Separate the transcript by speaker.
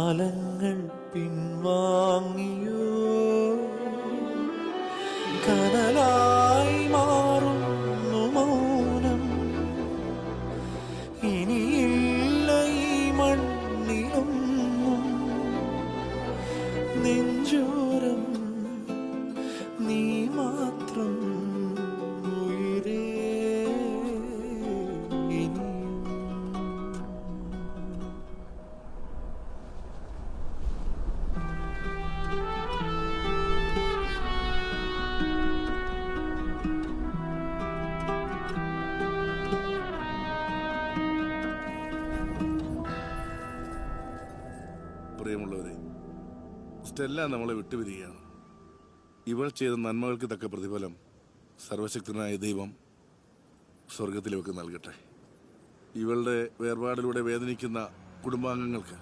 Speaker 1: കാലങ്ങൾ പിൻവാങ്ങിയോ കനലായി മാറുന്നു മൗനം ഇനിയില്ല ഈ മണ്ണിലൊന്നും നെഞ്ചോരം നീ മാത്രം ഉയിരേ ഇനിയും.
Speaker 2: പ്രിയമുള്ളവരെ, സ്റ്റെല്ല നമ്മളെ വിട്ടുപിരിക്കുകയാണ്. ഇവൾ ചെയ്ത നന്മകൾക്ക് തക്ക പ്രതിഫലം സർവശക്തനായ ദൈവം സ്വർഗത്തിലേക്ക് നൽകട്ടെ. ഇവളുടെ വേർപാടിലൂടെ വേദനിക്കുന്ന കുടുംബാംഗങ്ങൾക്ക്